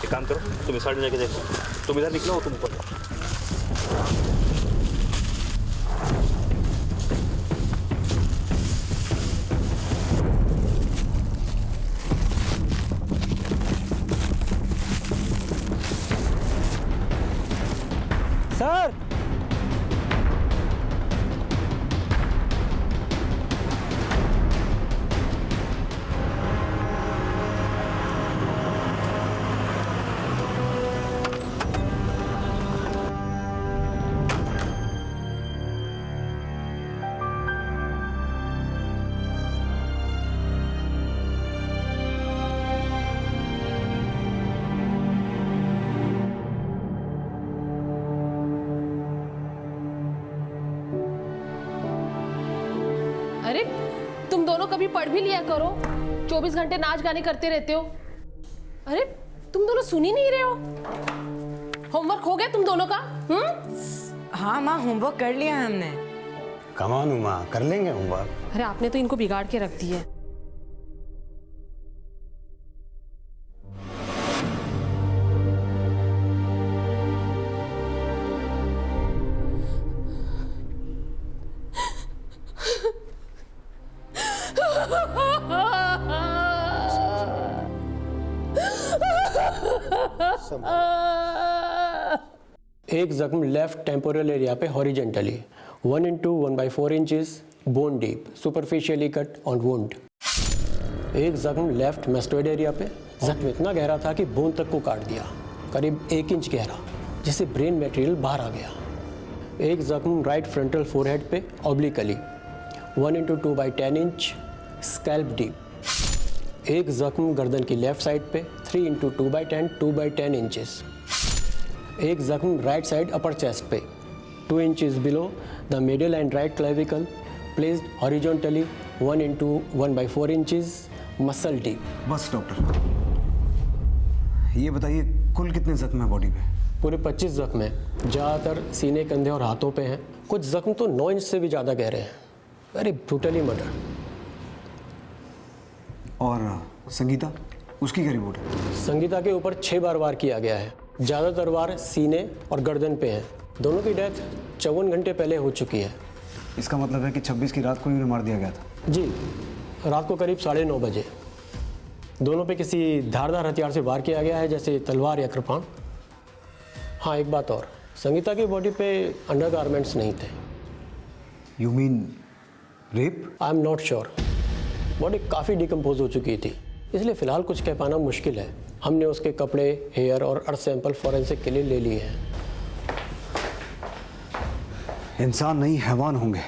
एक काम करो, तुम इस साइड में जाके देखो, तुम इधर निकलो, तुम ऊपर। सर अरे तुम दोनों कभी पढ़ भी लिया करो, 24 घंटे नाच गाने करते रहते हो। अरे तुम दोनों सुन ही नहीं रहे हो। होमवर्क हो गया तुम दोनों का? हाँ माँ, होमवर्क कर लिया है हमने। कमान उमा, कर लेंगे होमवर्क। अरे आपने तो इनको बिगाड़ के रख दी है। एक जख्म लेफ्ट टेम्पोरल एरिया पे horizontally 1 into 1/4 inches bone deep superficially cut on wound. एक जख्म लेफ्ट मेस्टोइड एरिया पे, जख्म इतना गहरा था कि बोन तक को काट दिया, करीब 1 इंच गहरा, जिससे ब्रेन मटेरियल बाहर आ गया। एक जख्म राइट फ्रंटल फोरहेड पे obliquely 1 into 2/10 inch scalp deep. एक जख्म गर्दन की लेफ्ट साइड पे 3 into 2/10 इंचेस। एक जख्म राइट साइड अपर चेस्ट पे 2 inches below the middle and right clavicle placed horizontally 1 into 1/4 inches muscle deep. बस डॉक्टर, ये बताइए कुल कितने जख्म है बॉडी पे? पूरे 25 जख्म हैं, ज़्यादातर सीने, कंधे और हाथों पे हैं। कुछ जख्म तो 9 इंच से भी ज़्यादा गहरे हैं। Very brutally murder. और संगीता, उसकी क्या रिपोर्ट है? संगीता के ऊपर 6 बार वार किया गया है, ज़्यादातर वार सीने और गर्दन पे हैं। दोनों की डेथ 54 घंटे पहले हो चुकी है। इसका मतलब है कि 26 की रात को ही उन्हें मार दिया गया था। जी, रात को करीब 9:30 बजे। दोनों पे किसी धारदार हथियार से वार किया गया है, जैसे तलवार या कृपाण। हाँ, एक बात और, संगीता की बॉडी पे अंडरगारमेंट्स नहीं थे। You mean rape? I am not sure. Body काफ़ी डिकम्पोज हो चुकी थी, इसलिए फ़िलहाल कुछ कह पाना मुश्किल है। हमने उसके कपड़े, हेयर और अर्थ सैंपल फॉरेंसिक के लिए ले लिए हैं। इंसान नहीं, हैवान होंगे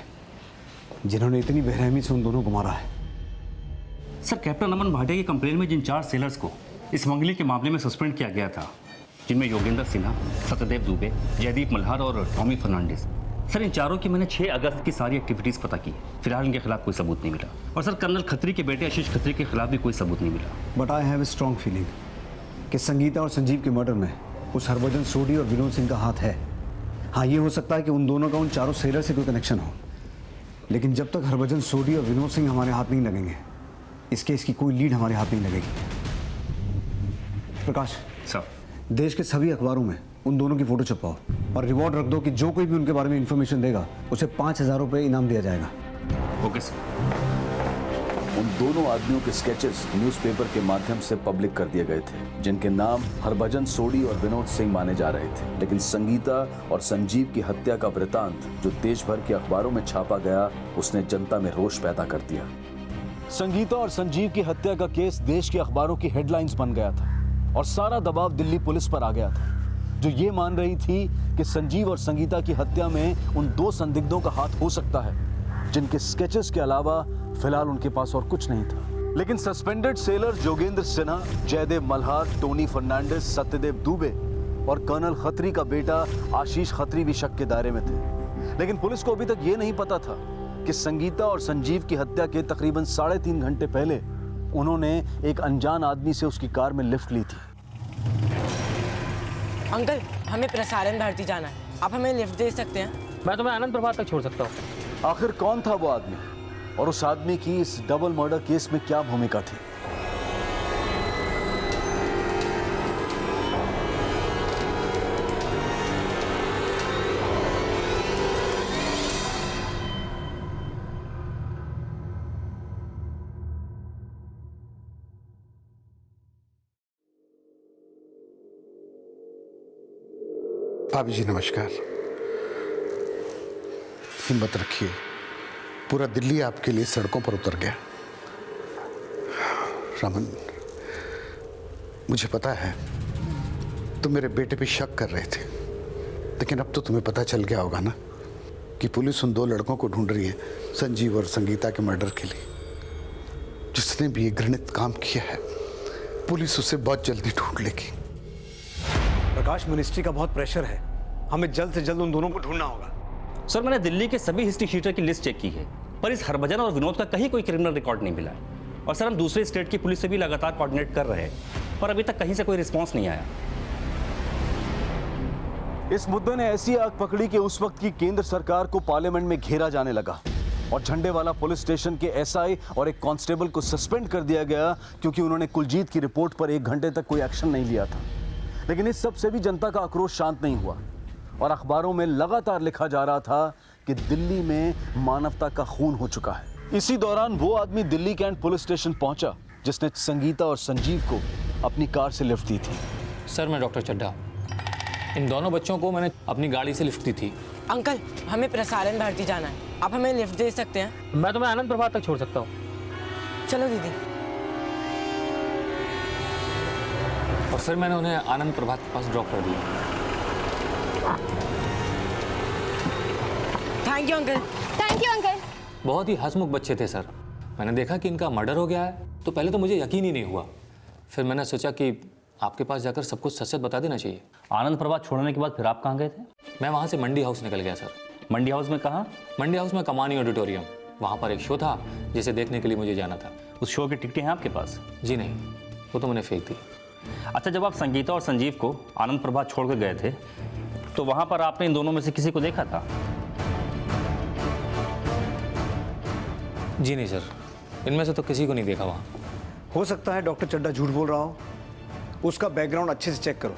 जिन्होंने इतनी बेरहमी से उन दोनों को मारा है। सर, कैप्टन अमन भाटिया की कंप्लेन में जिन 4 सेलर्स को स्मगलिंग के मामले में सस्पेंड किया गया था, जिनमें योगेंद्र सिन्हा, सत्यदेव दुबे, जयदीप मल्हार और टॉमी फर्नांडिस, सर इन चारों की मैंने 6 अगस्त की सारी एक्टिविटीज़ पता की। फिलहाल इनके खिलाफ कोई सबूत नहीं मिला। और सर, कर्नल खत्री के बेटे आशीष खत्री के खिलाफ भी कोई सबूत नहीं मिला। But I have a strong feeling कि संगीता और संजीव के मर्डर में उस हरभजन सोडी और विनोद सिंह का हाथ है। हाँ, ये हो सकता है कि उन दोनों का उन चारों सेलर से कोई कनेक्शन हो, लेकिन जब तक हरभजन सोडी और विनोद सिंह हमारे हाथ नहीं लगेंगे, इस केस की कोई लीड हमारे हाथ नहीं लगेगी। प्रकाश सर, देश के सभी अखबारों में उन दोनों की फोटो छपवाओ और रिवॉर्ड रख दो कि जो कोई भी उनके बारे में इंफॉर्मेशन देगा उसे 5,000 रुपये इनाम दिया जाएगा। Okay sir. उन दोनों आदमियों के स्केचेस न्यूज़पेपर के माध्यम से पब्लिक कर दिए गए थे, जिनके नाम हरभजन सोडी और विनोद सिंह माने जा रहे थे। लेकिन संगीता और संजीव की हत्या का वृतांत जो देश भर के अखबारों में छापा गया, उसने जनता में रोष पैदा कर दिया। संगीता और संजीव की हत्या का केस देश के अखबारों की हेडलाइंस बन गया था और सारा दबाव दिल्ली पुलिस पर आ गया था, जो ये मान रही थी कि संजीव और संगीता की हत्या में उन 2 संदिग्धों का हाथ हो सकता है, जिनके स्केचेस के अलावा फिलहाल उनके पास और कुछ नहीं था। लेकिन suspended sailor Jogendra Sinha, Jaidev Malhar, Tony Fernandes, Satyadev Dubey और कर्नल खत्री का बेटा आशीष खत्री भी शक के दायरे में थे। लेकिन पुलिस को अभी तक ये नहीं पता था कि संगीता और संजीव की हत्या के तकरीबन 3.5 घंटे पहले उन्होंने एक अनजान आदमी से उसकी कार में लिफ्ट ली थी। अंकल, हमें प्रसारण भारती जाना है, आप हमें लिफ्ट दे सकते हैं? मैं तुम्हें आनंद प्रभात तक छोड़ सकता हूँ। आखिर कौन था वो आदमी और उस आदमी की इस डबल मर्डर केस में क्या भूमिका थी? भाभी जी नमस्कार। हिम्मत रखिए, पूरा दिल्ली आपके लिए सड़कों पर उतर गया। रमन, मुझे पता है तुम मेरे बेटे पे शक कर रहे थे, लेकिन अब तो तुम्हें पता चल गया होगा ना कि पुलिस उन 2 लड़कों को ढूंढ रही है, संजीव और संगीता के मर्डर के लिए। जिसने भी ये घृणित काम किया है, पुलिस उसे बहुत जल्दी ढूंढ लेगी। प्रकाश, मिनिस्ट्री का बहुत प्रेशर है, हमें जल्द से जल्द उन दोनों को ढूंढना होगा। सर, मैंने दिल्ली के सभी हिस्ट्री शीटर की लिस्ट चेक की है, पर इस हरभजन और विनोद का कहीं कोई क्रिमिनल रिकॉर्ड नहीं मिला है। और सर, हम दूसरे स्टेट की पुलिस से भी लगातार कोऑर्डिनेट कर रहे हैं, पर अभी तक कहीं से कोई रिस्पॉन्स नहीं आया। इस मुद्दे ने ऐसी आग पकड़ी कि उस वक्त की केंद्र सरकार को पार्लियामेंट में घेरा जाने लगा और झंडेवाला पुलिस स्टेशन के एसआई और एक कांस्टेबल को सस्पेंड कर दिया गया क्योंकि उन्होंने कुलजीत की रिपोर्ट पर 1 घंटे तक कोई एक्शन नहीं लिया था। लेकिन इस सब से भी जनता का आक्रोश शांत नहीं हुआ और अखबारों में लगातार लिखा जा रहा था कि दिल्ली में मानवता का खून हो चुका है। इसी दौरान वो आदमी दिल्ली कैंट पुलिस स्टेशन पहुंचा जिसने संगीता और संजीव को अपनी कार से लिफ्ट दी थी। सर, मैं डॉक्टर चड्ढा। इन दोनों बच्चों को मैंने अपनी गाड़ी से लिफ्ट दी थी। अंकल, हमें प्रसारण भारती जाना है, आप हमें लिफ्ट दे सकते हैं? मैं तुम्हें आनंद प्रभात तक छोड़ सकता हूँ। चलो दीदी। और फिर मैंने उन्हें आनंद प्रभात के पास ड्रॉप कर दिया। Thank you uncle. Thank you uncle. बहुत ही हंसमुख बच्चे थे सर। मैंने देखा कि इनका मर्डर हो गया है तो पहले तो मुझे यकीन ही नहीं हुआ। फिर मैंने सोचा कि आपके पास जाकर सब कुछ सच सच बता देना चाहिए। आनंद प्रभात छोड़ने के बाद फिर आप कहाँ गए थे? मैं वहाँ से मंडी हाउस निकल गया सर। मंडी हाउस में कहाँ? मंडी हाउस में कमानी ऑडिटोरियम, वहाँ पर एक शो था जिसे देखने के लिए मुझे जाना था। उस शो की टिकटें हैं आपके पास? जी नहीं, वो तो मैंने फेंक दी। अच्छा, जब आप संगीता और संजीव को आनंद प्रभात छोड़ कर गए थे तो वहाँ पर आपने इन दोनों में से किसी को देखा था? जी नहीं सर, इनमें से तो किसी को नहीं देखा वहाँ। हो सकता है डॉक्टर चड्ढा झूठ बोल रहा हो। उसका बैकग्राउंड अच्छे से चेक करो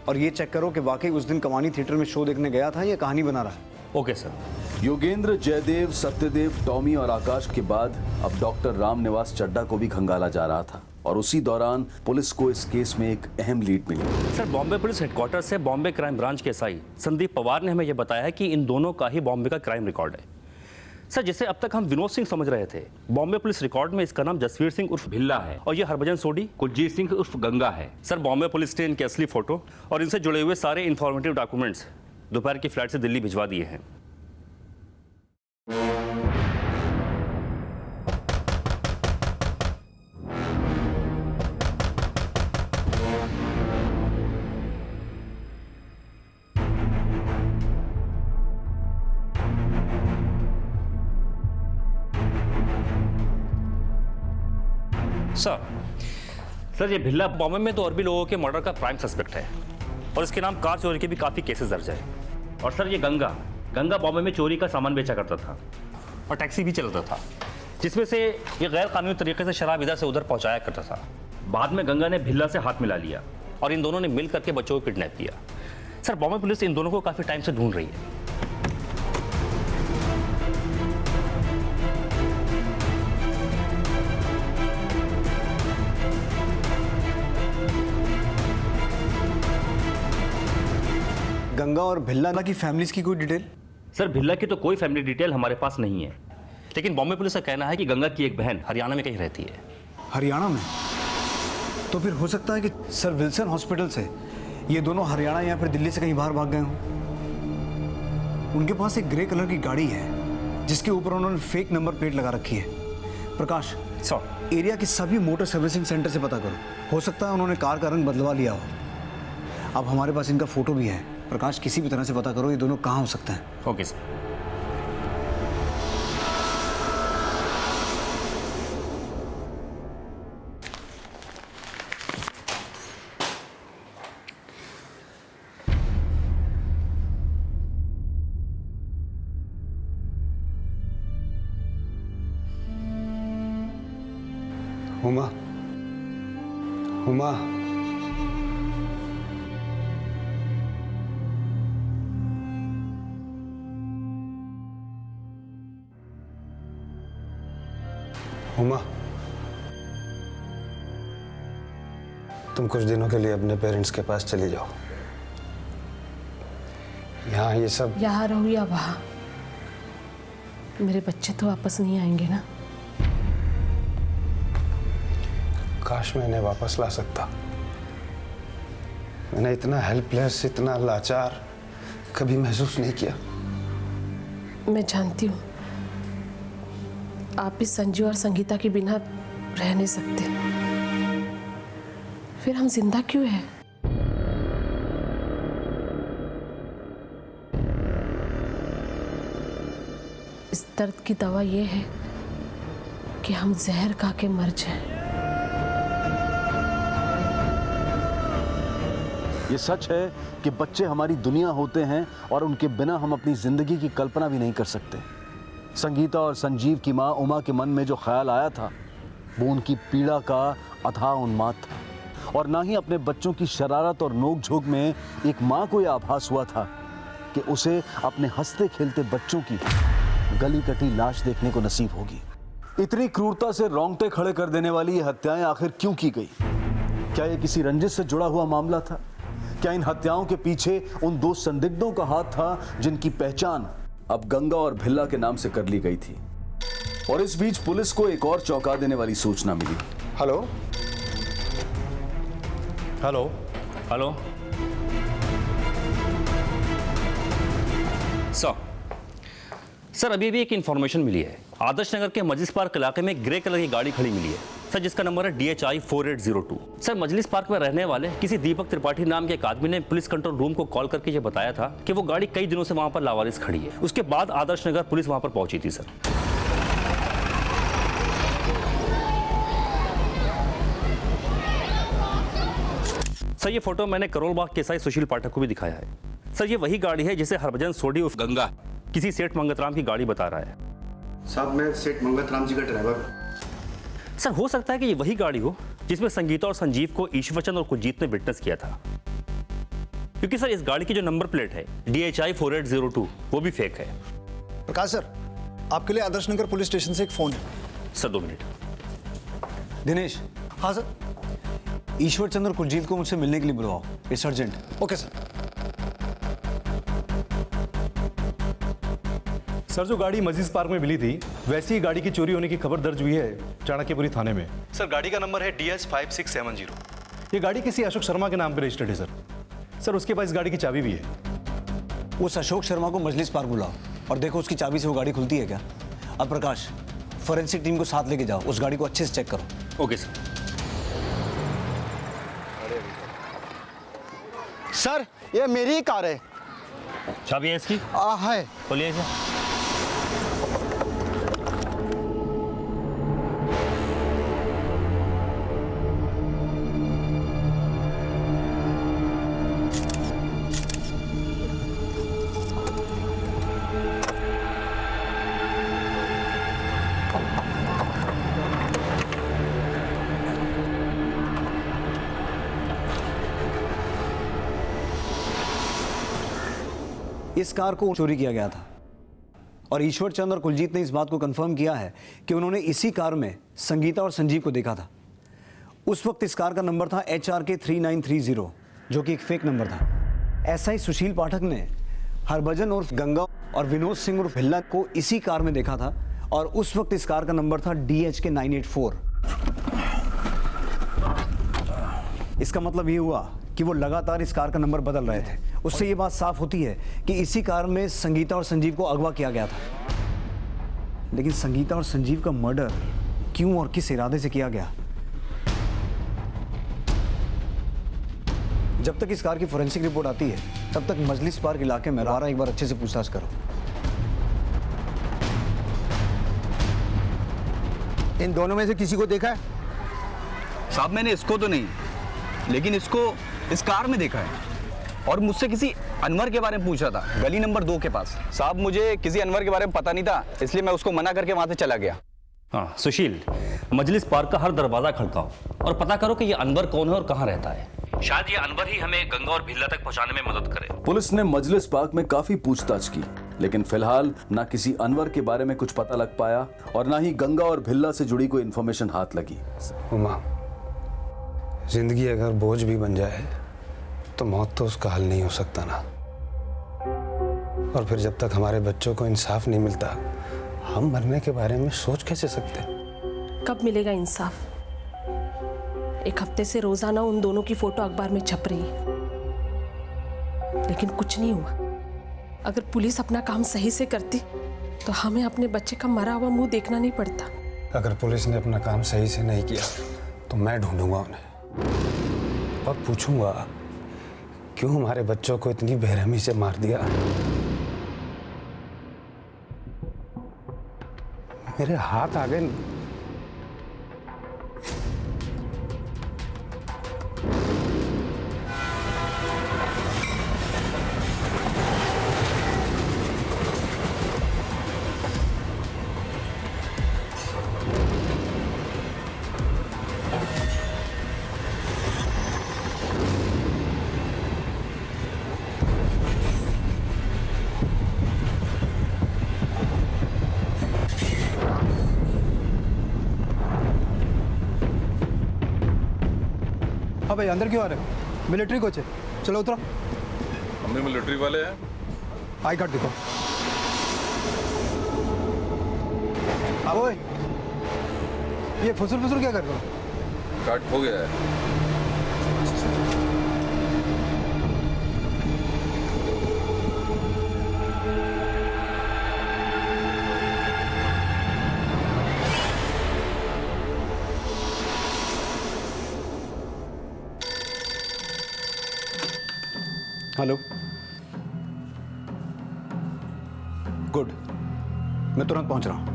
और ये चेक करो कि वाकई उस दिन कमानी थिएटर में शो देखने गया था या कहानी बना रहा है। Okay sir. Yogendra, Jaidev, Satyadev, Tommy और आकाश के बाद अब डॉक्टर रामनिवास चड्ढा को भी खंगाला जा रहा था और उसी दौरान पुलिस को इस केस में एक अहम लीड मिली। सर, बॉम्बे पुलिस हेडक्वार्टर से बॉम्बे क्राइम ब्रांच के एसआई संदीप पवार ने हमें यह बताया है कि इन दोनों का ही बॉम्बे का क्राइम रिकॉर्ड है। सर, जिसे अब तक हम विनोद सिंह समझ रहे थे, बॉम्बे पुलिस रिकॉर्ड में इसका नाम जसवीर सिंह उर्फ भिल्ला है और ये हरभजन सोडी कुलजीत सिंह उर्फ गंगा है। सर, बॉम्बे पुलिस ने इनके असली फोटो और इनसे जुड़े हुए सारे इंफॉर्मेटिव डॉक्यूमेंट्स दोपहर की फ्लाइट से दिल्ली भिजवा दिए हैं। सर, ये भिल्ला बॉम्बे में तो और भी लोगों के मर्डर का प्राइम सस्पेक्ट है और इसके नाम कार चोरी के भी काफ़ी केसेस दर्ज है। और सर, ये गंगा बॉम्बे में चोरी का सामान बेचा करता था और टैक्सी भी चलाता था, जिसमें से ये गैर कानूनी तरीके से शराब इधर से उधर पहुंचाया करता था। बाद में गंगा ने भिल्ला से हाथ मिला लिया और इन दोनों ने मिल करके बच्चों को किडनैप किया। सर, बॉम्बे पुलिस इन दोनों को काफ़ी टाइम से ढूंढ रही है। गंगा और भिल्ला की फैमिलीज की कोई डिटेल? सर, भिल्ला की तो कोई फैमिली डिटेल हमारे पास नहीं है, लेकिन बॉम्बे पुलिस का कहना है कि गंगा की एक बहन हरियाणा में कहीं रहती है। हरियाणा में? तो फिर हो सकता है कि सर विल्सन हॉस्पिटल से ये दोनों हरियाणा या फिर दिल्ली से कहीं बाहर भाग गए हों। उनके पास एक ग्रे कलर की गाड़ी है जिसके ऊपर उन्होंने फेक नंबर प्लेट लगा रखी है। प्रकाश, सर, एरिया के सभी मोटर सर्विसिंग सेंटर से पता करो, हो सकता है उन्होंने कार का रंग बदलवा लिया हो। अब हमारे पास इनका फोटो भी है। प्रकाश, किसी भी तरह से पता करो ये दोनों कहाँ हो सकते हैं। Okay sir. हुमा, हुमा, हुमा, तुम कुछ दिनों के लिए अपने पेरेंट्स के पास चली जाओ। यहाँ ये सब यहाँ रहो या वहाँ, मेरे बच्चे तो वापस नहीं आएंगे ना। काश मैं इन्हें वापस ला सकता। मैंने इतना हेल्पलेस, इतना लाचार कभी महसूस नहीं किया। मैं जानती हूँ आप भी संजू और संगीता के बिना रह नहीं सकते, फिर हम जिंदा क्यों हैं? इस दर्द की दवा ये है कि हम जहर खा के मर जाएं। ये सच है कि बच्चे हमारी दुनिया होते हैं और उनके बिना हम अपनी जिंदगी की कल्पना भी नहीं कर सकते। संगीता और संजीव की माँ उमा के मन में जो ख्याल आया था वो उनकी पीड़ा का अथाह उन्माद था, और ना ही अपने बच्चों की शरारत और नोक-झोंक में एक माँ को यह आभास हुआ था कि उसे अपने हंसते खेलते बच्चों की गली कटी लाश देखने को नसीब होगी। इतनी क्रूरता से रोंगटे खड़े कर देने वाली ये हत्याएं आखिर क्यों की गई? क्या ये किसी रंजिश से जुड़ा हुआ मामला था? क्या इन हत्याओं के पीछे उन दो संदिग्धों का हाथ था जिनकी पहचान अब गंगा और भिल्ला के नाम से कर ली गई थी? और इस बीच पुलिस को एक और चौंका देने वाली सूचना मिली। हेलो हेलो हेलो सर, अभी भी एक इंफॉर्मेशन मिली है। आदर्श नगर के मजलिस पार्क इलाके में ग्रे कलर की गाड़ी खड़ी मिली है सर, जिसका नंबर है DHI 4802। सर, मजलिस पार्क में रहने वाले किसी दीपक त्रिपाठी नाम के एक आदमी ने पुलिस कंट्रोल रूम को कॉल करके ये बताया था कि वो गाड़ी कई दिनों से वहां पर लावारिस खड़ी है। उसके बाद आदर्श नगर पुलिस वहां पर पहुंची थी सर। सर, ये फोटो मैंने करोल बाग केसाई सुशील पाठक को भी दिखाया है। सर, ये वही गाड़ी है जिसे हरभजन सोडी उर्फ गंगा किसी सेठ मंगतराम की गाड़ी बता रहा है। साहब, मैं सेठ मंगतराम जी का ड्राइवर हूँ। सर, हो सकता है कि ये वही गाड़ी हो जिसमें संगीता और संजीव को ईश्वरचंद और कुलजीत ने विटनेस किया था, क्योंकि सर इस गाड़ी की जो नंबर प्लेट है DHI 4802 वो भी फेक है। प्रकाश सर, आपके लिए आदर्श नगर पुलिस स्टेशन से एक फोन है। सर 2 मिनट। दिनेश। हाँ सर। ईश्वरचंद और कुलजीत को मुझसे मिलने के लिए बुलाओ, it's urgent. Okay sir. Sir, जो गाड़ी मस्जिद पार्क में मिली थी वैसी ही गाड़ी की चोरी होने की खबर दर्ज हुई है चाणक्यपुरी थाने में। सर, गाड़ी का नंबर है DS 5670। ये गाड़ी किसी अशोक शर्मा के नाम पर रजिस्टर्ड है सर। सर, उसके पास इस गाड़ी की चाबी भी है। उस अशोक शर्मा को मजलिस पार्क बुलाओ और देखो उसकी चाबी से वो गाड़ी खुलती है क्या। अब प्रकाश, फॉरेंसिक टीम को साथ लेके जाओ, उस गाड़ी को अच्छे से चेक करो। Okay sir. सर, ये मेरी ही कार है। चाबी है इसकी? है। खोलिए इसे। इस कार को चोरी किया गया था और ईश्वरचंद और कुलजीत ने इस बात को कंफर्म किया है कि उन्होंने इसी कार में संगीता और संजीव को देखा था। उस वक्त इस कार का नंबर था HRK 3930, जो कि एक फेक नंबर था। SI सुशील पाठक ने हरभजन उर्फ गंगा और विनोद सिंह उर्फ भिल्ला को इसी कार में देखा था और उस वक्त इस कार का नंबर था DHK 984। इसका मतलब ये हुआ कि वो लगातार इस कार का नंबर बदल रहे थे। उससे ये बात साफ होती है कि इसी कार में संगीता और संजीव को अगवा किया गया था। लेकिन संगीता और संजीव का मर्डर क्यों और किस इरादे से किया गया? जब तक इस कार की फोरेंसिक रिपोर्ट आती है तब तक मजलिस पार्क इलाके में रारा एक बार अच्छे से पूछताछ करो। इन दोनों में से किसी को देखा है? साहब, मैंने इसको तो नहीं, लेकिन इसको इस कार में देखा है और मुझसे किसी अनवर के बारे में पूछ रहा था, गली नंबर 2 के पास। साहब, मुझे किसी अनवर के बारे में पता नहीं था, इसलिए मैं उसको मना करके वहां से चला गया। हाँ सुशील, मजलिस पार्क का हर दरवाजा खड़काओ और पता करो कि ये अनवर कौन है और कहाँ रहता है। शायद ये अनवर ही हमें गंगा और भिल्ला तक पहुंचाने में मदद करे। पुलिस ने मजलिस पार्क में काफी पूछताछ की, लेकिन फिलहाल ना किसी अनवर के बारे में कुछ पता लग पाया और ना ही गंगा और भिल्ला से जुड़ी कोई इंफॉर्मेशन हाथ लगी। उमा, जिंदगी अगर बोझ भी बन जाए तो मौत तो उसका हल नहीं हो सकता ना। और फिर जब तक हमारे बच्चों को इंसाफ नहीं मिलता, हम मरने के बारे में सोच कैसे सकते? कब मिलेगा इंसाफ? एक हफ्ते से रोजाना उन दोनों की फोटो अखबार में छप रही है, लेकिन कुछ नहीं हुआ। अगर पुलिस अपना काम सही से करती तो हमें अपने बच्चे का मरा हुआ मुंह देखना नहीं पड़ता। अगर पुलिस ने अपना काम सही से नहीं किया तो मैं ढूंढूंगा उन्हें और पूछूंगा क्यों हमारे बच्चों को इतनी बेरहमी से मार दिया। मेरे हाथ आ गए। हाँ भाई, अंदर क्यों आ रहे हो? मिलिट्री कोच है, चलो उतरो। हम भी मिलिट्री वाले हैं। आई कार्ड दिखाओ। अब ओए, ये फुसुर फुसुर क्या कर रहे हो? कार्ड हो गया है। हेलो, गुड, मैं तुरंत पहुंच रहा हूं।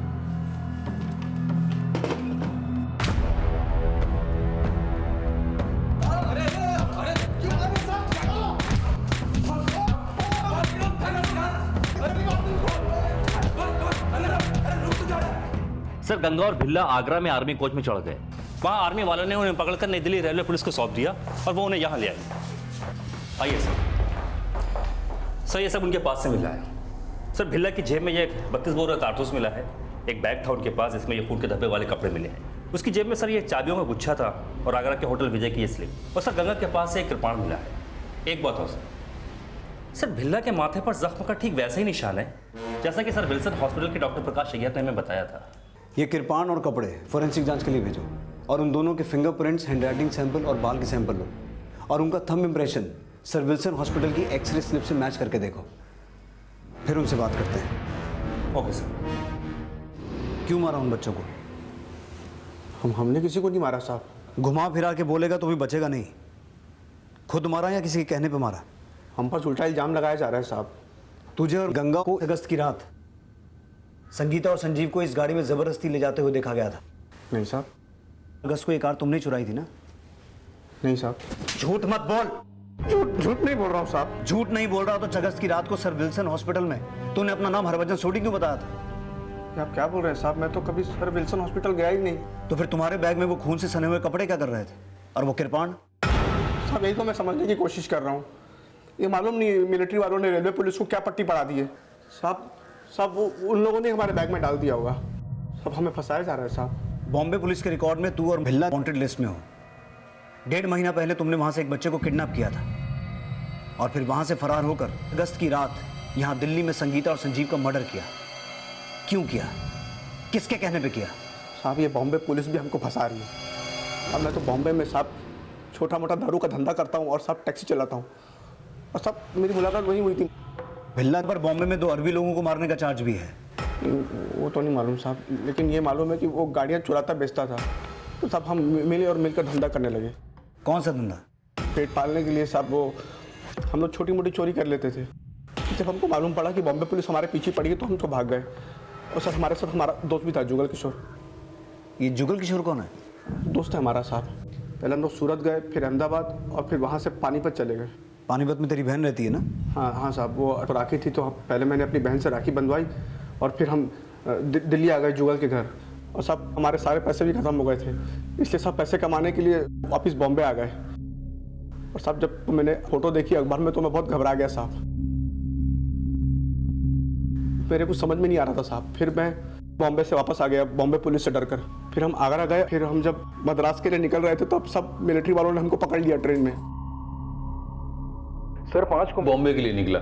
सर, गंगा और भिल्ला आगरा में आर्मी कोच में चढ़ गए। वहां आर्मी वालों ने उन्हें पकड़कर नई दिल्ली रेलवे पुलिस को सौंप दिया और वो उन्हें यहां ले आए। आइए सर, ये सब उनके पास से मिला है। सर, भिल्ला की जेब में ये 32 बोर का कारतूस मिला है। एक बैग था उनके पास, जिसमें ये फूड के धब्बे वाले कपड़े मिले हैं। उसकी जेब में सर ये चाबियों का गुच्छा था और आगरा के होटल विजय की ये स्लिप। और सर, गंगा के पास से एक कृपाण मिला है। एक बात हो सर, भिल्ला के माथे पर जख्म का ठीक वैसा ही निशान है जैसा कि सर विल्सन हॉस्पिटल के डॉक्टर प्रकाश अय्यर ने हमें बताया था। ये कृपाण और कपड़े फॉरेंसिक जांच के लिए भेजो और उन दोनों के फिंगरप्रिंट्स, हैंडराइटिंग सैंपल और बाल के सैंपल लो और उनका thumb impression sir Wilson hospital की एक्सरे स्लिप से मैच करके देखो। फिर उनसे बात करते हैं। Okay sir. क्यों मारा उन बच्चों को? हमने किसी को नहीं मारा साहब। घुमा फिरा के बोलेगा तो भी बचेगा नहीं। खुद मारा या किसी के कहने पे मारा? हम पर उल्टा इल्जाम लगाया जा रहा है साहब। तुझे और गंगा को अगस्त की रात संगीता और संजीव को इस गाड़ी में जबरदस्ती ले जाते हुए देखा गया था। नहीं साहब। अगस्त को ये कार तुमने चुराई थी ना? नहीं साहब। झूठ मत बोल। झूठ नहीं बोल रहा हूँ साहब। झूठ नहीं बोल रहा तो अगस्त की रात को सर विल्सन हॉस्पिटल में तूने अपना नाम हरभजन सोडी क्यों बताया था? आप क्या बोल रहे हैं साहब? मैं तो कभी सर विल्सन हॉस्पिटल गया ही नहीं। तो फिर तुम्हारे बैग में वो खून से सने हुए कपड़े क्या कर रहे थे? और वो कृपाण? साहब, यही तो मैं समझने की कोशिश कर रहा हूँ। ये मालूम नहीं मिलिट्री वालों ने रेलवे पुलिस को क्या पट्टी पड़ा दी है। साहब वो उन लोगों ने हमारे बैग में डाल दिया होगा। सब हमें फंसाया जा रहा है साहब। बॉम्बे पुलिस के रिकॉर्ड में तू और भिल्ला वांटेड लिस्ट में हो। 1.5 महीना पहले तुमने वहां से एक बच्चे को किडनैप किया था और फिर वहां से फरार होकर अगस्त की रात यहां दिल्ली में संगीता और संजीव का मर्डर किया। क्यों किया? किसके कहने पे किया? साहब, ये बॉम्बे पुलिस भी हमको फंसा रही है। अब मैं तो बॉम्बे में साहब छोटा मोटा दारू का धंधा करता हूँ और साहब टैक्सी चलाता हूँ और साहब मेरी मुलाकात वहीं हुई थी। भिल्ला पर बॉम्बे में 2 अरबी लोगों को मारने का चार्ज भी है। वो तो नहीं मालूम साहब, लेकिन ये मालूम है कि वो गाड़ियाँ चुराता बेचता था। तो साहब हम मिले और मिलकर धंधा करने लगे। कौन सा धंधा? पेट पालने के लिए साहब वो हम लोग छोटी मोटी चोरी कर लेते थे। जब हमको मालूम पड़ा कि बॉम्बे पुलिस हमारे पीछे पड़ी है तो हम तो भाग गए। और सर हमारे साथ हमारा दोस्त भी था, जुगल किशोर। ये जुगल किशोर कौन है? दोस्त है हमारा साहब। पहले हम लोग सूरत गए, फिर अहमदाबाद और फिर वहाँ से पानीपत चले गए। पानीपत में तेरी बहन रहती है ना? हाँ साहब, वो राखी थी तो पहले मैंने अपनी बहन से राखी बंधवाई और फिर हम दिल्ली आ गए जुगल के घर। और साहब हमारे सारे पैसे भी खत्म हो गए थे, इसलिए सब पैसे कमाने के लिए वापस बॉम्बे आ गए। और साहब जब मैंने फोटो देखी अखबार में तो मैं बहुत घबरा गया साहब। मेरे कुछ समझ में नहीं आ रहा था साहब। फिर मैं बॉम्बे से वापस आ गया, बॉम्बे पुलिस से डरकर। फिर हम आगरा गए। फिर हम जब मद्रास के लिए निकल रहे थे तो अब सब मिलिट्री वालों ने हमको पकड़ लिया ट्रेन में। सर 5 को बॉम्बे के लिए निकला।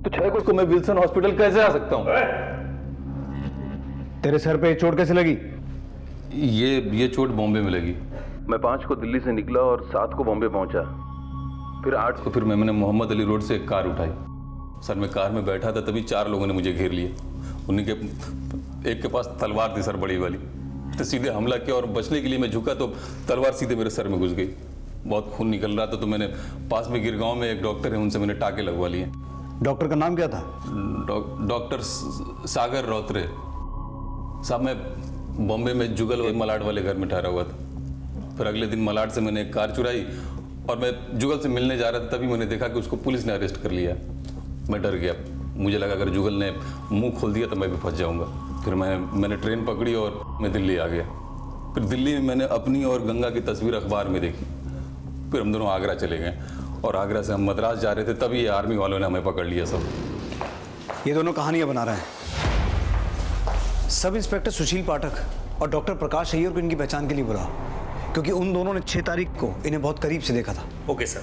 तो 6 को मैं विल्सन हॉस्पिटल कैसे आ सकता हूँ? तेरे सर पे चोट कैसे लगी? ये चोट बॉम्बे में लगी। मैं 5 को दिल्ली से निकला और 7 को बॉम्बे पहुंचा। फिर 8 को मैंने मोहम्मद अली रोड से एक कार उठाई। सर मैं कार में बैठा था तभी 4 लोगों ने मुझे घेर लिया। उन्हीं के एक के पास तलवार थी सर, बड़ी वाली। तो सीधे हमला किया और बचने के लिए मैं झुका तो तलवार सीधे मेरे सर में घुस गई। बहुत खून निकल रहा था तो मैंने पास में गिरगांव में एक डॉक्टर है, उनसे मैंने टाके लगवा लिए। डॉक्टर का नाम क्या था? डॉक्टर सागर रौत्रे साहब। मैं बॉम्बे में जुगल मलाड वाले घर में ठहरा हुआ था। फिर अगले दिन मलाड से मैंने एक कार चुराई और मैं जुगल से मिलने जा रहा था, तभी मैंने देखा कि उसको पुलिस ने अरेस्ट कर लिया। मैं डर गया, मुझे लगा अगर जुगल ने मुंह खोल दिया तो मैं भी फंस जाऊंगा। फिर मैंने ट्रेन पकड़ी और मैं दिल्ली आ गया। फिर दिल्ली में मैंने अपनी और गंगा की तस्वीर अखबार में देखी। फिर हम दोनों आगरा चले गए और आगरा से हम मद्रास जा रहे थे, तभी ये आर्मी वालों ने हमें पकड़ लिया। सब ये दोनों कहानियां बना रहे हैं। सब इंस्पेक्टर सुशील पाठक और डॉक्टर प्रकाश अय्यर को इनकी पहचान के लिए बुलाओ, क्योंकि उन दोनों ने 6 तारीख को इन्हें बहुत करीब से देखा था। Okay sir.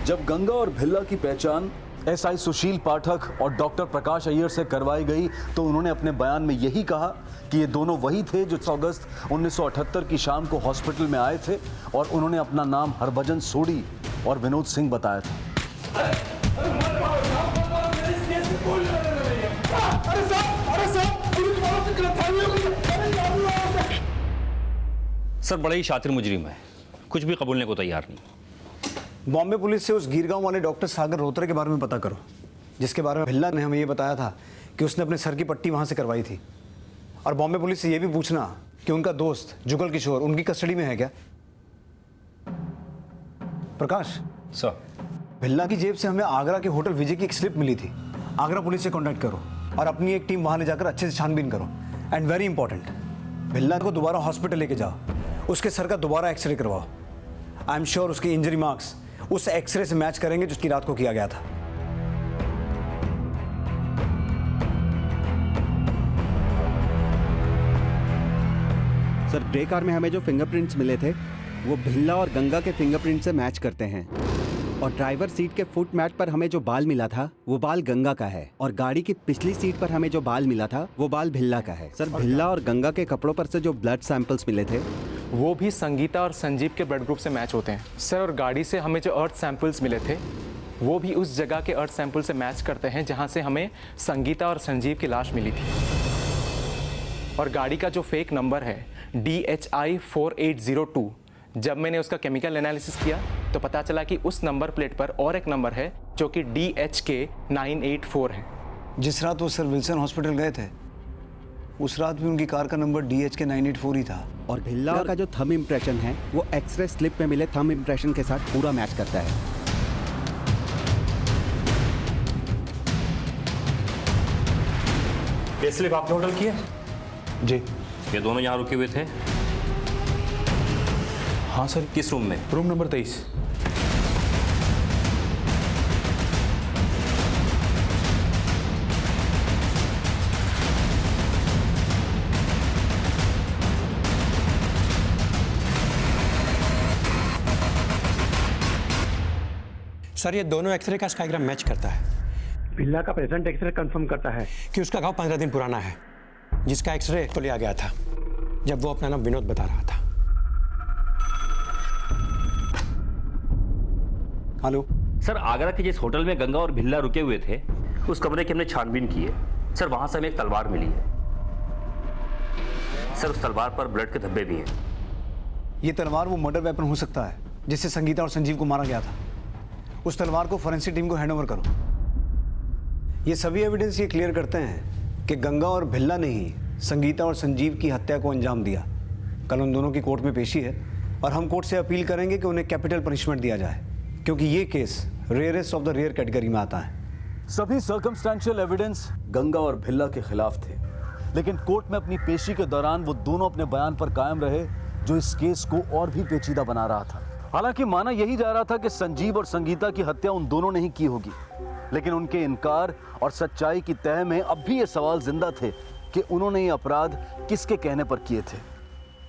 जब गंगा और भिल्ला की पहचान एसआई सुशील पाठक और डॉक्टर प्रकाश अय्यर से करवाई गई तो उन्होंने अपने बयान में यही कहा कि ये दोनों वही थे जो 6 अगस्त 1978 की शाम को हॉस्पिटल में आए थे और उन्होंने अपना नाम हरभजन सोडी और विनोद सिंह बताया था। सर बड़ा ही शातिर मुजरिम है, कुछ भी कबूलने को तैयार नहीं। बॉम्बे पुलिस से उस गिरगांव वाले डॉक्टर सागर रोत्रे के बारे में पता करो, जिसके बारे में भिल्ला ने हमें ये बताया था कि उसने अपने सर की पट्टी वहां से करवाई थी। और बॉम्बे पुलिस से ये भी पूछना कि उनका दोस्त जुगल किशोर उनकी कस्टडी में है क्या। प्रकाश सर, भिल्ला की जेब से हमें आगरा के होटल विजय की एक स्लिप मिली थी। आगरा पुलिस से कांटेक्ट करो और अपनी एक टीम वहां ले जाकर अच्छे से छानबीन करो। एंड वेरी इंपॉर्टेंट, भिल्ला को दोबारा हॉस्पिटल लेके जाओ, उसके सर का दोबारा एक्सरे करवाओ। आई एम श्योर उसके इंजरी मार्क्स उस एक्सरे से मैच करेंगे जिसकी रात को किया गया था। सर ग्रे कार में हमें जो फिंगरप्रिंट्स मिले थे वो भिल्ला और गंगा के फिंगरप्रिंट से मैच करते हैं। और ड्राइवर सीट के फुट मैट पर हमें जो बाल मिला था वो बाल गंगा का है, और गाड़ी की पिछली सीट पर हमें जो बाल मिला था वो बाल भिल्ला का है। सर भिल्ला और गंगा के कपड़ों पर से जो ब्लड सैंपल्स मिले थे वो भी संगीता और संजीव के ब्लड ग्रुप से मैच होते हैं सर। और गाड़ी से हमें जो अर्थ सैंपल्स मिले थे वो भी उस जगह के अर्थ सैंपल से मैच करते हैं जहां से हमें संगीता और संजीव की लाश मिली थी। और गाड़ी का जो फेक नंबर है DHI 4802, जब मैंने उसका केमिकल एनालिसिस किया तो पता चला कि उस नंबर प्लेट पर और एक नंबर है जो कि DHK 984 है। जिस रात वो सर विल्सन हॉस्पिटल गए थे उस रात भी उनकी कार का नंबर DHK 984 ही था। और भिल्ला का जो थंब इम्प्रेशन है वो एक्सरे स्लिप में मिले थंब इम्प्रेशन के साथ पूरा मैच करता है। ये स्लिप आपने ऑर्डर किया? जी। ये दोनों यहाँ रुके हुए थे? हाँ सर। किस रूम में? Room number 23। सर ये दोनों एक्सरे का स्काईग्राम मैच करता है। भिल्ला का प्रेजेंट एक्सरे कंफर्म करता है कि उसका घाव 15 दिन पुराना है, जिसका एक्सरे तो लिया गया था जब वो अपना नाम विनोद बता रहा था। हेलो सर, आगरा के जिस होटल में गंगा और भिल्ला रुके हुए थे उस कमरे की हमने छानबीन की है सर। वहां से हमें एक तलवार मिली है सर। उस तलवार पर ब्लड के धब्बे भी हैं। ये तलवार वो मर्डर वेपन हो सकता है जिससे संगीता और संजीव को मारा गया था। उस तलवार को फोरेंसिक टीम को हैंडओवर करो। ये सभी एविडेंस ये क्लियर करते हैं कि गंगा और भिल्ला ने ही संगीता और संजीव की हत्या को अंजाम दिया। कल उन दोनों की कोर्ट में पेशी है और हम कोर्ट से अपील करेंगे कि उन्हें कैपिटल पनिशमेंट दिया जाए, क्योंकि ये case rarest of the rare category में आता है। सभी सर्कमस्टेंशियल एविडेंस गंगा और भिल्ला के खिलाफ थे, लेकिन कोर्ट में अपनी पेशी के दौरान वो दोनों अपने बयान पर कायम रहे, जो इस केस को और भी पेचीदा बना रहा था। हालांकि माना यही जा रहा था कि संजीव और संगीता की हत्या उन दोनों ने ही की होगी, लेकिन उनके इनकार और सच्चाई की तह में अब भी ये सवाल जिंदा थे कि उन्होंने ये अपराध किसके कहने पर किए थे,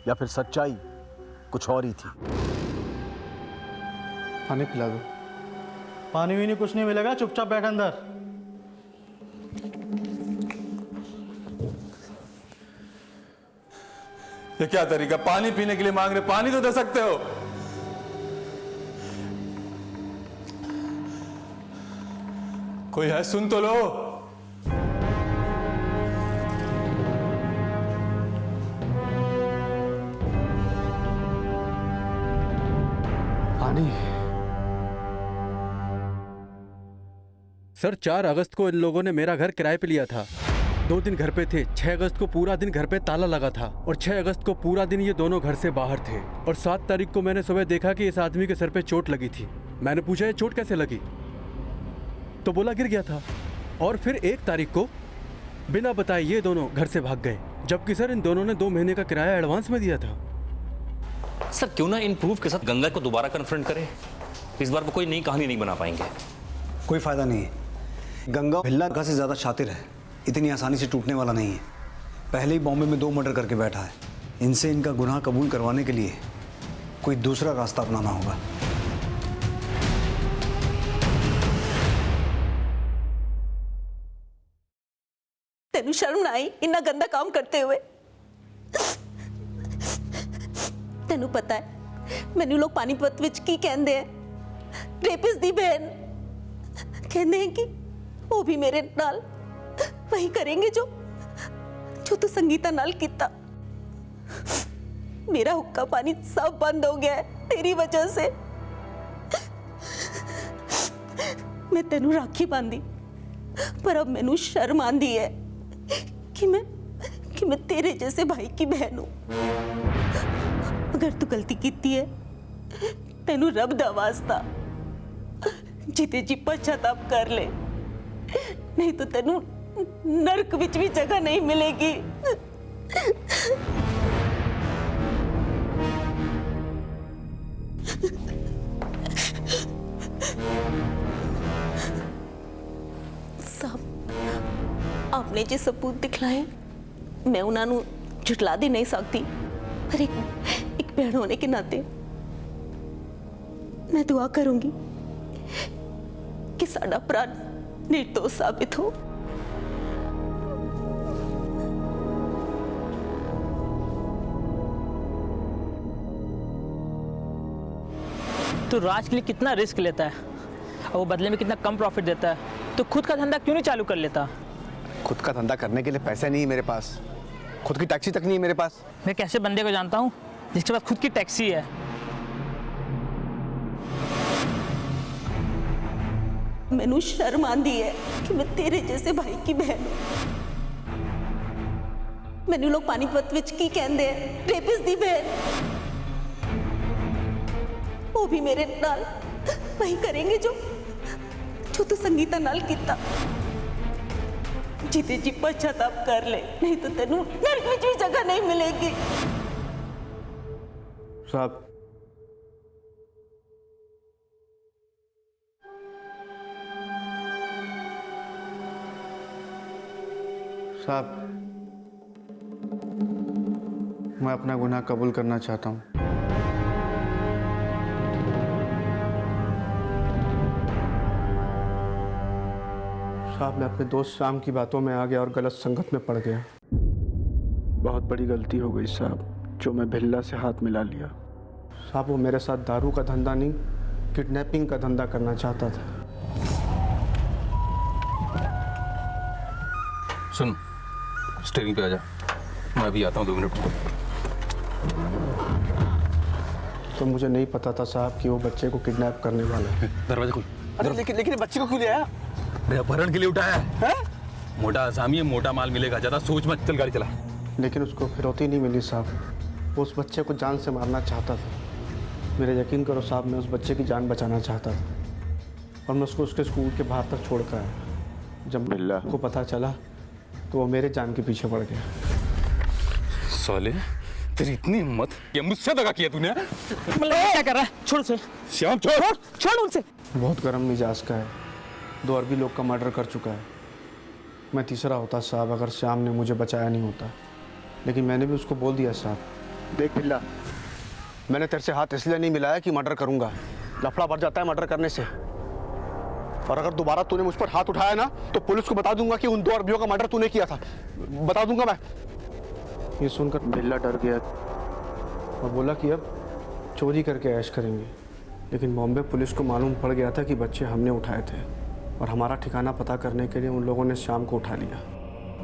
या फिर सच्चाई कुछ और ही थी। पानी पिला दो। पानी भी नहीं, कुछ नहीं मिलेगा, चुपचाप बैठ अंदर। ये क्या तरीका, पानी पीने के लिए मांग रहे, पानी तो दे सकते हो। कोई है, सुन तो लो। पानी। सर 4 अगस्त को इन लोगों ने मेरा घर किराए पे लिया था। 2 दिन घर पे थे। 6 अगस्त को पूरा दिन घर पे ताला लगा था और 6 अगस्त को पूरा दिन ये दोनों घर से बाहर थे। और 7 तारीख को मैंने सुबह देखा कि इस आदमी के सर पे चोट लगी थी। मैंने पूछा ये चोट कैसे लगी, तो बोला गिर गया था। और फिर 1 तारीख को बिना बताए ये दोनों घर से भाग गए, जबकि सर इन दोनों ने 2 महीने का किराया एडवांस में दिया था। सर क्यों ना इन प्रूफ के साथ गंगा को दोबारा कन्फ्रंट करें। इस बार वो कोई नई कहानी नहीं बना पाएंगे। कोई फायदा नहीं है। गंगा भिल्ला का से ज़्यादा शातिर है, इतनी आसानी से टूटने वाला नहीं है। पहले ही बॉम्बे में 2 मर्डर करके बैठा है। इनसे इनका गुनाह कबूल करवाने के लिए कोई दूसरा रास्ता अपनाना होगा। तेनू शर्म ना आई इन्ना गंदा काम करते हुए? तेनू पता है मैनू लोग पानीपत विच की कहंदे हैं? रेपिस दी बहन कहंदे हैं कि वो भी मेरे नाल वही करेंगे जो तू संगीता नाल कीता। मेरा हुक्का पानी सब बंद हो गया है तेरी वजह से। मैं तेनू राखी बांधी, पर अब मैनू शर्म आंदी है कि मैं तेरे जैसे भाई की बहन हूं। अगर तू गलती कीती है तेनू रब दा वास्ता जीते जी पश्चाताप कर ले, नहीं तो तेनू नरक विच भी जगह नहीं मिलेगी। साहब आपने जो सबूत दिखलाए मैं उन्होंने झुटला दे नहीं सकती, पर एक बहन होने के नाते मैं दुआ करूंगी कि साडा भरा निर्दोष साबित हो। तो राज के लिए कितना रिस्क लेता है और वो बदले में कितना कम प्रॉफिट देता है, तो खुद का धंधा क्यों नहीं चालू कर लेता? खुद का धंधा करने के लिए पैसे नहीं है मेरे पास, खुद की टैक्सी तक नहीं है मेरे पास। मैं कैसे बंदे को जानता हूँ जिसके पास खुद की टैक्सी है? मैनू शर्म आंदी है कि मैं तेरे जैसे भाई की बहन हूं। मैनू लोग पानीपत विच की कहंदे हैं? रेपिस दी बहन। वो भी मेरे नाल वही करेंगे जो तू संगीता नाल कीता। जीते जी पश्चाताप कर ले, नहीं तो तेनू नरक विच भी जगह नहीं मिलेगी। साहब मैं अपना गुनाह कबूल करना चाहता हूँ। साहब मैं अपने दोस्त शाम की बातों में आ गया और गलत संगत में पड़ गया। बहुत बड़ी गलती हो गई साहब, जो मैं भिल्ला से हाथ मिला लिया। साहब वो मेरे साथ दारू का धंधा नहीं, किडनैपिंग का धंधा करना चाहता था। सुन, स्टीयरिंग पे आ जा, मैं अभी आता हूँ 2 मिनट में। तो मुझे नहीं पता था साहब कि वो बच्चे को किडनैप करने वाला है। दरवाजा खोल। अरे लेकिन बच्चे को क्यों ले आया? अरे अपहरण के लिए उठाया है? मोटा आसामी है, मोटा माल मिलेगा, ज्यादा सोच मत, चल गाड़ी चला। लेकिन उसको फिरौती नहीं मिली साहब, वो उस बच्चे को जान से मारना चाहता था। मेरे यकीन करो साहब, मैं उस बच्चे की जान बचाना चाहता था और मैं उसको उसके स्कूल के बाहर तक छोड़ कर आया। जब बिल्ला को पता चला तो वो मेरे जान के पीछे पड़ गया। साले तेरी इतनी हिम्मत, ये मुझसे दगा किया तूने? क्या कर रहा है? छोड़ उसे। श्याम छोड़, छोड़ उनसे। बहुत गर्म मिजाज का है, 2 अरबी लोग का मर्डर कर चुका है। मैं तीसरा होता साहब अगर श्याम ने मुझे बचाया नहीं होता, लेकिन मैंने भी उसको बोल दिया साहब, देख बिल्ला मैंने तेरे से हाथ इसलिए नहीं मिलाया कि मर्डर करूंगा, लफड़ा बढ़ जाता है मर्डर करने से। और अगर दोबारा तूने मुझ पर हाथ उठाया ना तो पुलिस को बता दूंगा कि उन 2 अरबियों का मर्डर तूने किया था, बता दूंगा मैं। ये सुनकर बिल्ला डर गया और बोला कि अब चोरी करके ऐश करेंगे। लेकिन बॉम्बे पुलिस को मालूम पड़ गया था कि बच्चे हमने उठाए थे और हमारा ठिकाना पता करने के लिए उन लोगों ने श्याम को उठा लिया।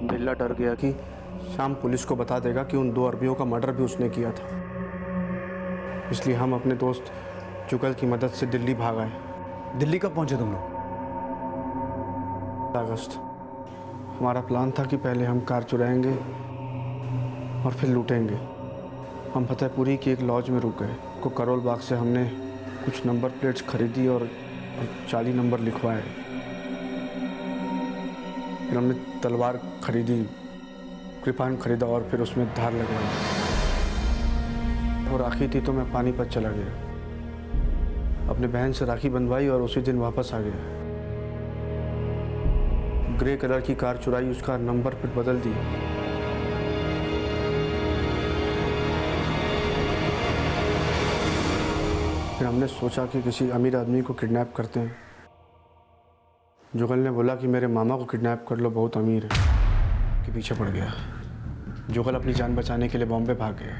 बिल्ला डर गया कि श्याम पुलिस को बता देगा कि उन 2 अरबियों का मर्डर भी उसने किया था। इसलिए हम अपने दोस्त जुगल की मदद से दिल्ली भाग आए। दिल्ली कब पहुंचे तुम लोग? अगस्त। हमारा प्लान था कि पहले हम कार चुराएंगे और फिर लूटेंगे। हम फतेहपुरी की एक लॉज में रुक गए। को करोल बाग से हमने कुछ नंबर प्लेट्स खरीदी और 40 नंबर लिखवाए। फिर हमने तलवार खरीदी, कृपान खरीदा और फिर उसमें धार लगाई। और राखी थी तो मैं पानीपत चला गया। अपने बहन से राखी बंधवाई और उसी दिन वापस आ गया। ग्रे कलर की कार चुराई, उसका नंबर प्लेट बदल दिया। फिर हमने सोचा कि किसी अमीर आदमी को किडनैप करते हैं। जुगल ने बोला कि मेरे मामा को किडनैप कर लो, बहुत अमीर है, के पीछे पड़ गया। जुगल अपनी जान बचाने के लिए बॉम्बे भाग गया।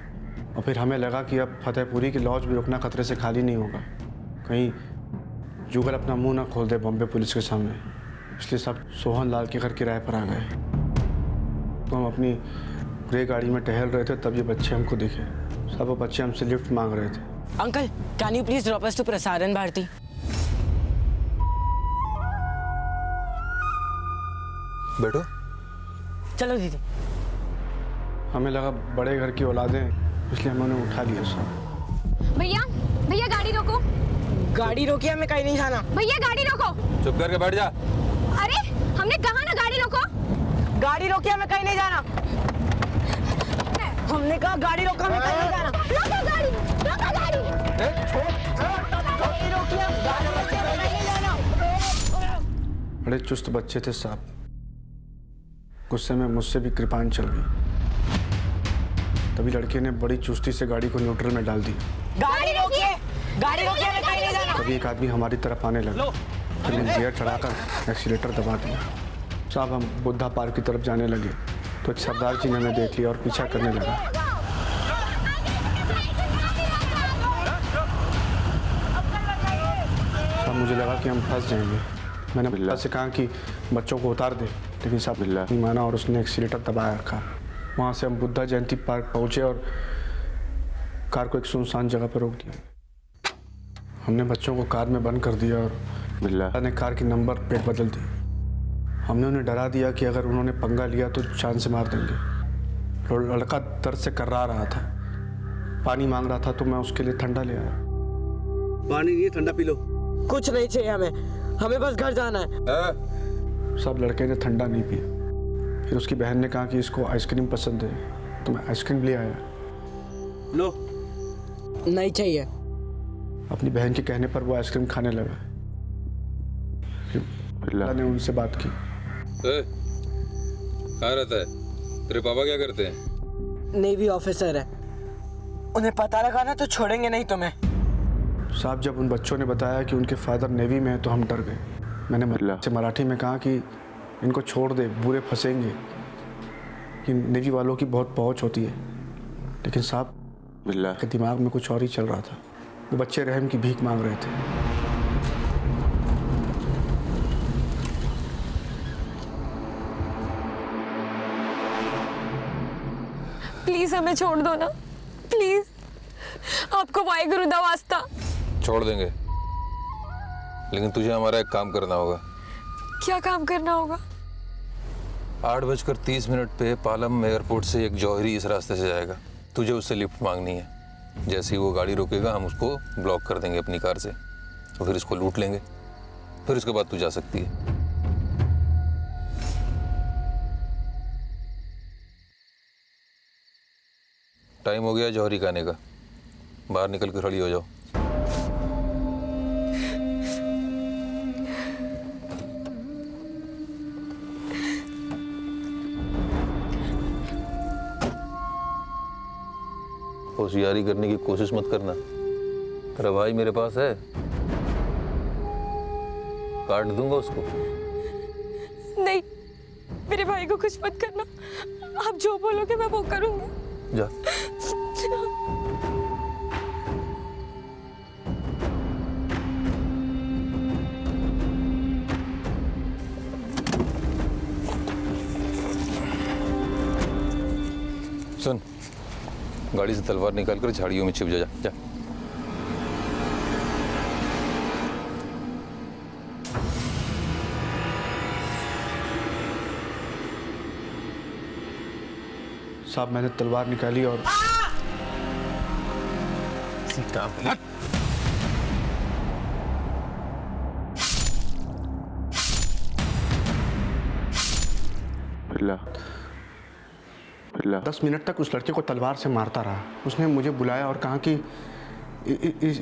और फिर हमें लगा कि अब फतेहपुरी की लॉज भी रुकना खतरे से खाली नहीं होगा, कहीं जुगल अपना मुंह ना खोल दे बॉम्बे पुलिस के सामने। इसलिए सब सोहन लाल के घर किराए पर आ गए। तो हम अपनी ग्रे गाड़ी में टहल रहे थे, तब ये बच्चे हमको दिखे। सब वो बच्चे हमसे लिफ्ट मांग रहे थे। Uncle, can you please drop us to Prasaran Bharati? बैठो। चलो दीदी। हमें लगा बड़े घर की औलादें, इसलिए हमने उठा लिया सब। भैया भैया गाड़ी रोको। गाड़ी रोकी, हमें कहीं नहीं जाना। भैया गाड़ी रोको। चुप करके बैठ जा। अरे हमने कहा ना गाड़ी रोको। गाड़ी रोकी, हमें कहीं नहीं जाना। हमने कहा गाड़ी रोको, हमें कहीं नहीं जाना। रोको गाड़ी, रोको गाड़ी। गाड़ी रोकी, गाड़ी रोकी, हमें कहीं नहीं जाना। बड़े चुस्त बच्चे थे साहब। गुस्से में मुझसे भी कृपान चल गई। तभी लड़के ने बड़ी चुस्ती से गाड़ी को न्यूट्रल में डाल दिया। गाड़ी रोकिए, गाड़ी रोकिए, हमें कहीं नहीं जाना। तभी एक आदमी हमारी तरफ आने लगा। हमने गियर चढ़ाकर एक्सीलेटर दबा दिया। साहब हम बुद्धा पार्क की तरफ जाने लगे तो एक सरदार जी ने हमें देख लिया और पीछा करने लगा। साहब मुझे लगा कि हम फंस जाएंगे। मैंने बिल्ला से कहा कि बच्चों को उतार दे, लेकिन साहब बिल्ला नहीं माना और उसने एक्सीलेटर दबाया रखा। वहाँ से हम बुद्धा जयंती पार्क पहुँचे और कार को एक सुनसान जगह पर रोक दिया। हमने बच्चों को कार में बंद कर दिया और बिल्ला ने कार की नंबर प्लेट बदल दी। हमने उन्हें डरा दिया कि अगर उन्होंने पंगा लिया तो जान से मार देंगे। लड़का दर्द से कर्रा रहा था, पानी मांग रहा था, तो मैं उसके लिए ठंडा ले आया। पानी नहीं, ठंडा पी लो। कुछ नहीं चाहिए हमें बस घर जाना है। सब लड़के ने ठंडा नहीं पिया। फिर उसकी बहन ने कहा कि इसको आइसक्रीम पसंद है, तो मैं आइसक्रीम ले आया। लो। नहीं चाहिए। अपनी बहन के कहने पर वो आइसक्रीम खाने लगा। फिर ने उनसे बात की। कहाँ रहता है तेरे पापा? क्या करते हैं? नेवी ऑफिसर है। उन्हें पता लगा ना तो छोड़ेंगे नहीं तुम्हें। साहब जब उन बच्चों ने बताया कि उनके फादर नेवी में है तो हम डर गए। मैंने से मराठी में कहा कि इनको छोड़ दे, बुरे फंसेंगे, कि नेवी वालों की बहुत पहुंच होती है। लेकिन साहब बिल्ला के दिमाग में कुछ और ही चल रहा था। वो बच्चे रहम की भीख मांग रहे थे। प्लीज हमें छोड़ दो ना, प्लीज। आपको वाहेगुरु दा वास्ता। छोड़ देंगे, लेकिन तुझे हमारा एक काम करना होगा। क्या काम करना होगा? 8:30 पे पालम एयरपोर्ट से एक जौहरी इस रास्ते से जाएगा। तुझे उससे लिफ्ट मांगनी है। जैसे ही वो गाड़ी रोकेगा हम उसको ब्लॉक कर देंगे अपनी कार से, तो फिर इसको लूट लेंगे। फिर उसके बाद तू जा सकती है। टाइम हो गया जौहरी का आने का। बाहर निकल के खड़ी हो जाओ। होशियारी करने की कोशिश मत करना। तेरा भाई मेरे पास है, काट दूंगा उसको। नहीं, मेरे भाई को कुछ मत करना। आप जो बोलोगे मैं वो करूंगी। जा। सुन, गाड़ी से तलवार निकाल कर झाड़ियों में छिप जा। जा। साहब मैंने तलवार निकाली और बिल्ला 10 मिनट तक उस लड़के को तलवार से मारता रहा। उसने मुझे बुलाया और कहा कि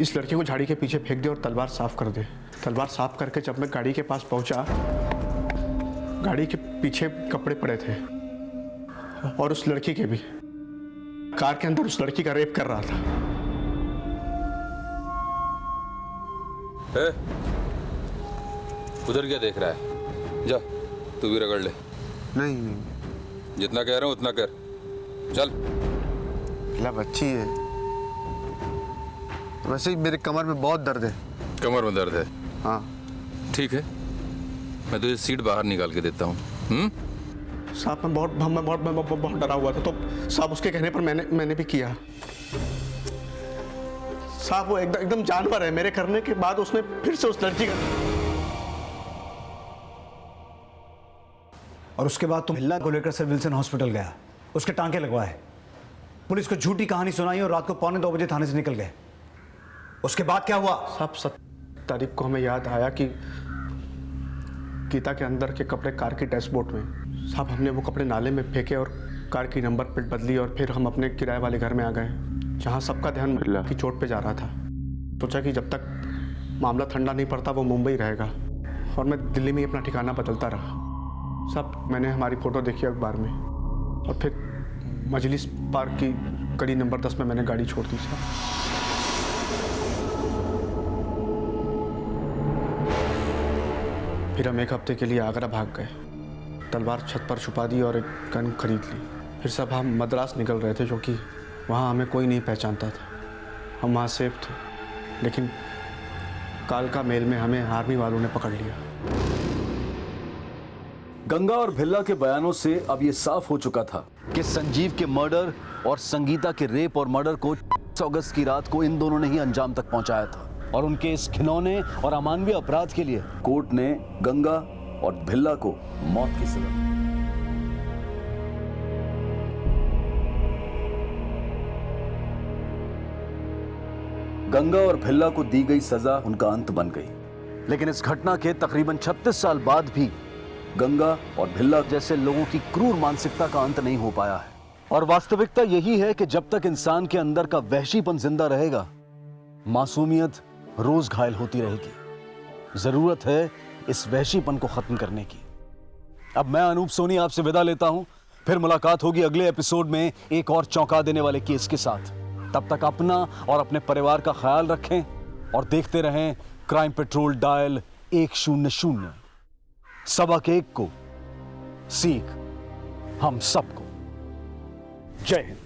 इस लड़के को झाड़ी के पीछे फेंक दे और तलवार साफ कर दे। तलवार साफ करके जब मैं गाड़ी के पास पहुंचा, गाड़ी के पीछे कपड़े पड़े थे और उस लड़की के भी। कार के अंदर उस लड़की का रेप कर रहा था। उधर क्या देख रहा है? जा, तू भी रगड़ ले। नहीं, जितना कह रहा हूं उतना कर। चल। बच्ची है, वैसे ही मेरे कमर में बहुत दर्द है। कमर में दर्द है? हाँ। ठीक है, मैं तुझे सीट बाहर निकाल के देता हूँ। साहब मैं बहुत डरा हुआ था, तो साहब उसके कहने पर मैंने भी किया। साहब वो एकदम जानवर है। मेरे करने के बाद उसने फिर से उस लड़की का। और उसके बाद तुम हिल्ला को लेकर सर विल्सन हॉस्पिटल गया, उसके टांके लगवाए, पुलिस को झूठी कहानी सुनाई और रात को 1:45 बजे थाने से निकल गए। उसके बाद क्या हुआ? साहब 7 तारीख को हमें याद आया कि गीता के अंदर के कपड़े कार की डैशबोर्ड में। साहब हमने वो कपड़े नाले में फेंके और कार की नंबर प्लेट बदली और फिर हम अपने किराए वाले घर में आ गए, जहाँ सबका ध्यान की चोट पे जा रहा था। सोचा कि जब तक मामला ठंडा नहीं पड़ता वो मुंबई रहेगा, और मैं दिल्ली में ही अपना ठिकाना बदलता रहा। साहब मैंने हमारी फ़ोटो देखी अखबार में और फिर मजलिस पार्क की गली नंबर 10 में मैंने गाड़ी छोड़ दी। साहब फिर हम 1 हफ्ते के लिए आगरा भाग गए, तलवार छत पर छुपा दी और एक गन खरीद ली। फिर सब हम मद्रास निकल रहे थे क्योंकि वहाँ हमें कोई नहीं पहचानता था। हम वहाँ सेफ थे, लेकिन कालका मेल में हमें आर्मी वालों ने पकड़ लिया। गंगा और भिल्ला के बयानों से अब ये साफ हो चुका था कि संजीव के मर्डर और संगीता के रेप और मर्डर को 6 अगस्त की रात को इन दोनों ने ही अंजाम तक पहुंचाया था। और उनके इस घिनौने और अमानवीय अपराध के लिए कोर्ट ने गंगा और भिल्ला को मौत की सजा दी। गंगा और भिल्ला को दी गई सजा उनका अंत बन गई, लेकिन इस घटना के तकरीबन 36 साल बाद भी गंगा और भिल्ला जैसे लोगों की क्रूर मानसिकता का अंत नहीं हो पाया है। और वास्तविकता यही है कि जब तक इंसान के अंदर का वहशीपन जिंदा रहेगा, मासूमियत रोज घायल होती रहेगी। जरूरत है इस वहशीपन को खत्म करने की। अब मैं अनूप सोनी आपसे विदा लेता हूं, फिर मुलाकात होगी अगले एपिसोड में एक और चौंका देने वाले केस के साथ। तब तक अपना और अपने परिवार का ख्याल रखें और देखते रहें क्राइम पेट्रोल डायल 100। सबक एक को, सीख हम सबको। जय हिंद।